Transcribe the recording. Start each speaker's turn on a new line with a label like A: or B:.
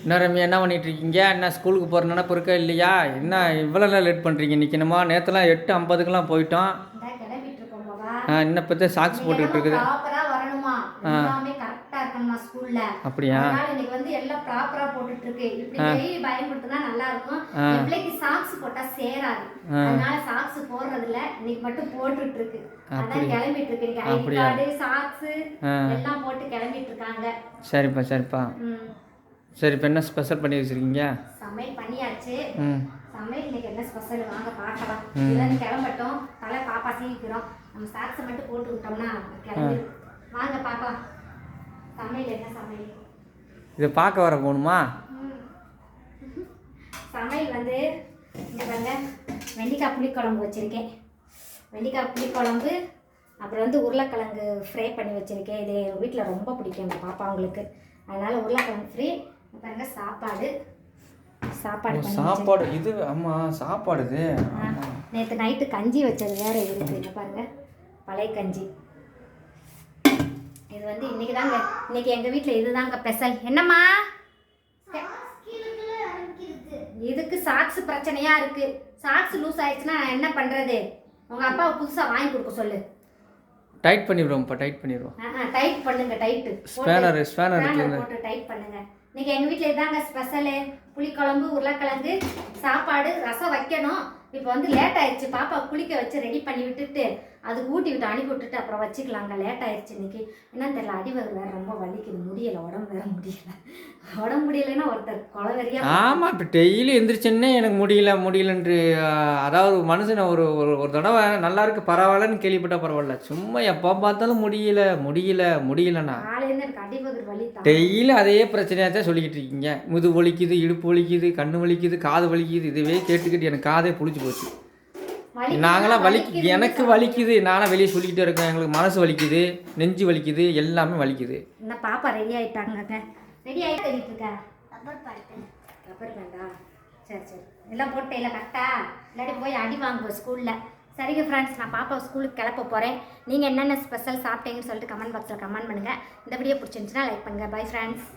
A: என்ன ரம்யா, என்ன பண்ணிகிட்ருக்கீங்க? என்ன ஸ்கூலுக்கு போகிற நினப்பு இருக்கா இல்லையா? என்ன இவ்வளோ லேட் பண்ணுறீங்க? இன்றைக்கி என்னமோ நேற்றுலாம் 8:50க்கெலாம் போயிட்டோம். இன்னும் இப்போ தான் சாக்ஸ் போட்டுக்கிட்டு இருக்குது. அப்படியா?
B: இன்னைக்கு வந்து எல்லாம் ப்ராப்பரா போட்டுட்டு இருக்கு. இப்படி டெய்லி பயன்படுத்தினா நல்லா இருக்கும். பிள்ளைக்கு சாக்ஸ் போட்டா சேராது. அதனால சாக்ஸ் போடுறது இல்ல. இன்னைக்கு மட்டும் போட்டுட்டு இருக்கு. அதான் கிளம்பிட்டு இருக்கு. இன்னைக்கு ஐடி கார்டு, சாக்ஸ் எல்லாம் போட்டு கிளம்பிட்டு இருக்காங்க.
A: சரிப்பா சரிப்பா. சரி, இப்போ என்ன ஸ்பெஷல் பண்ணி வச்சிருக்கீங்க?
B: சமையல் பண்ணியாச்சு. சமையல் இன்னைக்கு என்ன ஸ்பெஷல் வாங்க பார்க்கலாம். இதெல்லாம் கிளம்பட்டோம். தலை பாப்பா சீக்கிரம் நம்ம சாக்ஸை மட்டும் போட்டு விட்டோம்னா கிளம்பி வாங்க பார்க்கலாம். சமையல் என்ன சமையல்?
A: இதை பார்க்க வர போகணுமா?
B: சமையல் வந்து இங்கே பாருங்க, வெண்டைக்காய் புளிக்குழம்பு வச்சுருக்கேன். வெண்டைக்காய் புளிக்குழம்பு, அப்புறம் வந்து உருளைக்கிழங்கு ஃப்ரை பண்ணி வச்சுருக்கேன். இது எங்கள் வீட்டில் ரொம்ப பிடிக்கும் எங்கள் பாப்பாங்களுக்கு. அதனால் உருளைக்கிழங்கு ஃப்ரை. பாருங்க சாப்பாடு
A: சாப்பாடு இது. ஆமாம், சாப்பாடு இது.
B: நேற்று நைட்டு கஞ்சி வச்சது வேறு இருக்குது. இங்கே பாருங்கள், பழைய கஞ்சி. இது வந்து இன்னைக்கு தாங்க, இன்னைக்கு எங்கள் வீட்டில் இதுதாங்க ஸ்பெஷல். என்னம்மா இதுக்கு சாக்ஸ் பிரச்சனையாக இருக்குது. சாக்ஸ் லூஸ் ஆயிடுச்சுன்னா நான் என்ன பண்ணுறது? உங்கள் அப்பாவை புதுசாக வாங்கி கொடுக்க சொல்லு.
A: டைட் பண்ணிடுவோம்ப்பா, டைட் பண்ணிடுவோம்.
B: டைட் பண்ணுங்க, டைட்டு
A: ஸ்பேனர்
B: போட்டு டைட் பண்ணுங்க. இன்னைக்கு எங்கள் வீட்டில் இதாங்க ஸ்பெஷலு. புளிக்குழம்பு, உருளைக்கிழங்கு, சாப்பாடு, ரசம் வைக்கணும். இப்போ வந்து லேட் ஆயிடுச்சு. பாப்பா குளிக்க வச்சு ரெடி பண்ணி விட்டுட்டு அதுக்கு ஊட்டி விட்டு அனுப்பி விட்டுட்டு அப்புறம் வச்சுக்கலாங்க. லேட் ஆயிடுச்சு இன்னைக்கு. என்னன்னு தெரியல, அடிவகு வேறு ரொம்ப வலிக்குது. முடியலை, உடம்பு வேற முடியலை. உடம்பு முடியலைன்னா ஒருத்தர் கொலவெறியா.
A: ஆமாம், இப்போ டெய்லி எந்திரிச்சேன்னே எனக்கு முடியலன்று. அதாவது மனுஷனை ஒரு ஒரு தடவை நல்லா இருக்கு பரவாயில்லன்னு கேள்விப்பட்டால் பரவாயில்ல. சும்மா எப்போ பார்த்தாலும் முடியலண்ணா.
B: காலையிலேருந்து எனக்கு அடிவகு வலி.
A: டெய்லி அதே பிரச்சனையாக தான் சொல்லிக்கிட்டு இருக்கீங்க. முது வலிக்குது, இடுப்பு வலிக்குது, கண்ணு வலிக்குது, காது வலிக்குது. இதுவே கேட்டுக்கிட்டு எனக்கு காதே புளிச்சு போச்சு. நாங்களாம் எனக்கு வலிக்குது. நானும் வெளியே சொல்லிக்கிட்டே இருக்கேன். எங்களுக்கு மனசு வலிக்குது, நெஞ்சு வலிக்குது, எல்லாமே வலிக்குது.
B: என்ன பாப்பா ரெடி ஆகிட்டாங்க. ரெடி ஆகிட்டு இருக்கா? ரப்பர் பேண்டா? சரி சரி, எல்லாம் போட்டு இல்லை கரெக்டா? இல்லாட்டி போய் அடி வாங்குவோம் ஸ்கூலில். சரிங்க ஃப்ரெண்ட்ஸ், நான் பாப்பா ஸ்கூலுக்கு கிளப்ப போகிறேன். நீங்கள் என்னென்ன ஸ்பெஷல் சாப்பிட்டீங்கன்னு சொல்லிட்டு கமெண்ட் பாக்ஸில் கமெண்ட் பண்ணுங்கள். இந்த வீடியோ பிடிச்சிருந்துச்சுன்னா லைக் பண்ணுங்கள். Bye friends.